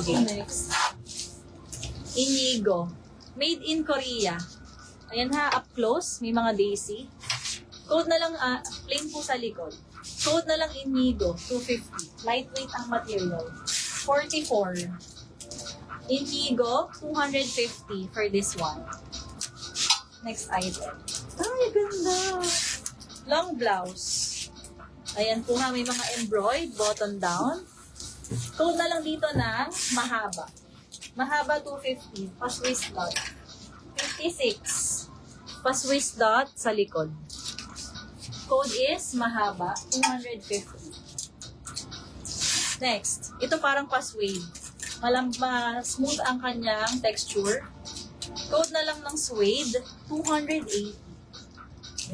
Sige. Next. Inigo. Made in Korea. Ayan ha, up close. May mga daisy. Code na lang, plain po sa likod. Code na lang Inigo, 250. Lightweight ang material. 44. Inigo, 250 for this one. Next item. Ay, ganda! Long blouse. Ayan po ha, may mga embroidered, button down. Code na lang dito ng mahaba. Mahaba 250, pas-waist dot. 56, pas-waist dot sa likod. Code is mahaba, 250. Next, ito parang pas-wave. Smooth ang kanyang texture. Code na lang ng suede, 280.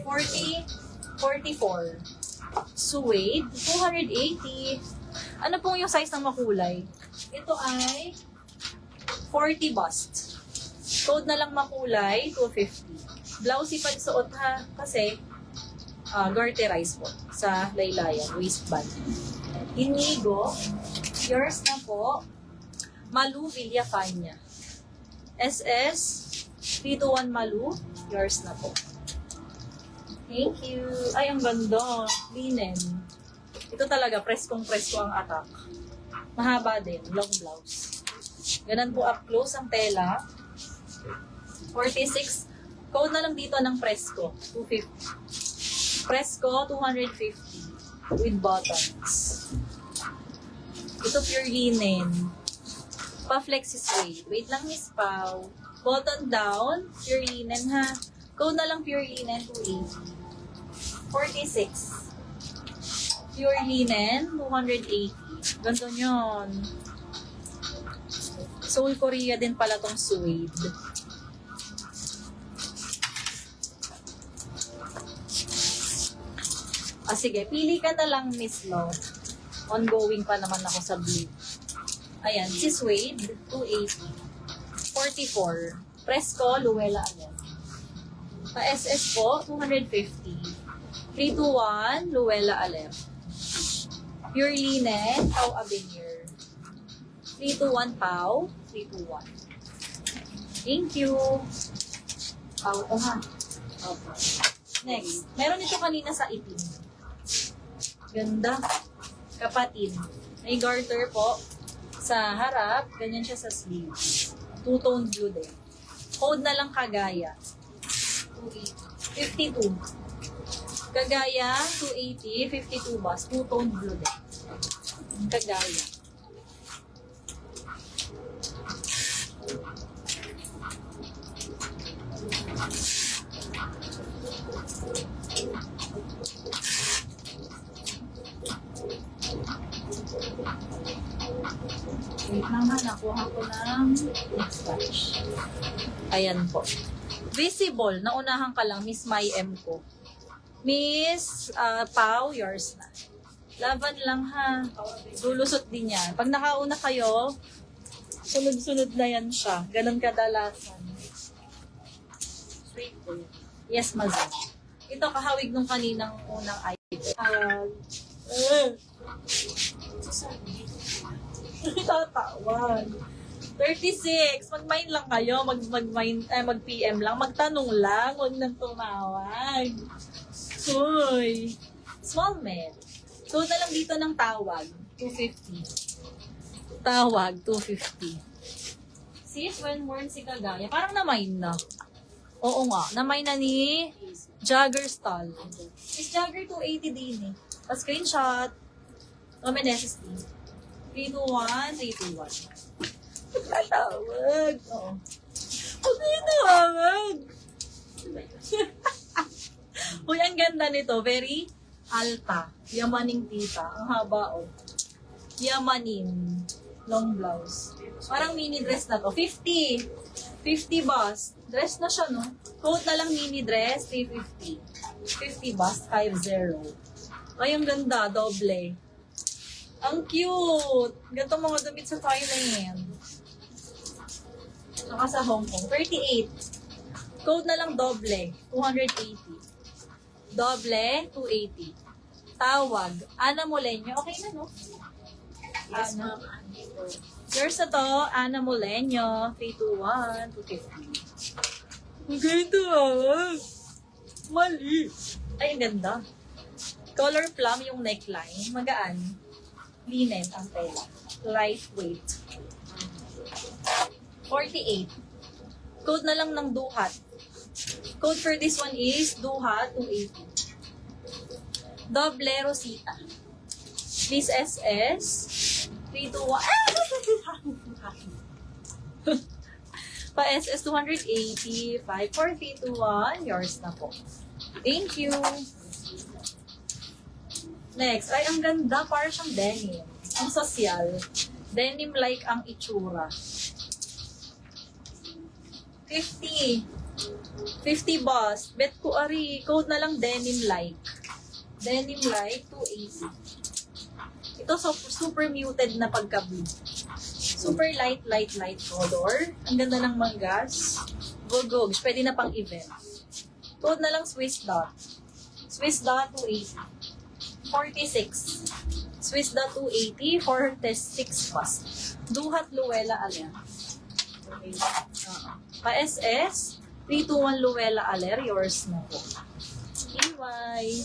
44. Suede, 280. Ano pong yung size ng makulay? Ito ay 40 bust. Code na lang makulay, 250. Blousey pa suot ha, kasi garterize po sa laylayan, waistband. Inigo, yours na po. Malu Villafania. SS 321 Malu, yours na po. Thank you. Ay, ang ganda. Linen. Ito talaga, preskong-presko ang atak. Mahaba din, long blouse. Ganun po up close ang tela. 46. Code na lang dito ng presko, 250. Presko, 250 with buttons. Ito pure linen. Pa-flexi suede. Wait lang, Miss Pau. Button down, pure linen ha. Code na lang pure linen, 280. 46. Pure linen, 280. Ganto yun. Seoul, Korea din pala tong suede. Sige, pili ka na lang, Miss Lo. Ongoing pa naman ako sa blue. Ayan, si suede, 280. 44. Presko, Luella again. Pa-SS po, 250. 321, Luella Alep. Pure linen, Pau Avenir. 321 Pau, 321. Thank you. Pau to ha. Okay. Next, meron ito kanina sa itim. Ganda. Kapatid. May garter po sa harap. Ganyan siya sa sleeves. Two-tone blue din. Code na lang Kagaya. 52. Kagaya, 280. 52 bus. Two-tone blue din. Kagaya. Wait lang ha, nakuha ko ng next batch. Ayan po. Visible, naunahan ka lang, Miss My M ko. Miss Pau, yours na. Laban lang ha. Lulusot din yan. Pag nakauna kayo, sunod-sunod na yan siya. Ganon kadalasan. Straight po. Yes, Mazan. Ito kahawig nung kaninang unang item. Tatawag. 36. Mag-mind lang kayo. Mag-PM lang. Magtanong lang. Huwag nang tumawag. Hoy. Small med. So, na lang dito ng tawag. 250. Tawag, 250. Sis, when worn si Kagaya, parang na-mind na. Oo nga. Na-mind na ni Jagger Stall. Is Jagger 280 din eh. Pa-screenshot. Meneses din. 321, 321. Tatawag. Oo. Huwag kayo tawag. Uy, ang ganda nito. Very alta. Yamaning tita. Ang haba, oh. Yamanin. Long blouse. Parang mini dress na to. 50. 50 bust. Dress na siya, no? Coat na lang mini dress. 350. 50 bust. 50. Ay, ang ganda. Doble. Ang cute! Ganito mga damit sa Thailand. Saka sa Hong Kong. 38. Code na lang doble. 280. Doble, 280. Tawag. Ana Molenyo. Okay na, no? Yes, Ana. ma'am. Yours na to, Ana Moleño, 321, 250. Ang ganda ah. Mali. Ay, ang ganda. Color plum yung neckline. Magaan. Linen ang tela. Lightweight. 48. Code na lang ng Duhat. Code for this one is Duhat 280. Doble Rosita. This SS 321. Pa SS 280. 5421. Yours na po. Thank you. Next, ay ang ganda, para siyang denim. Ang sosyal. Denim-like ang itsura. 50. 50 boss. Bet ko ari, code na lang denim-like. Denim-like, 280. Ito super muted na pagka-blue. Super light color. Ang ganda ng manggas. Gogogs, pwede na pang event. Code na lang Swiss Dot. Swiss Dot, 280. 46. Swiss Dot 280, 46 plus. Duhat Luella Aler. Okay. Pa-SS, 321 Luella Aler, yours na po. EY.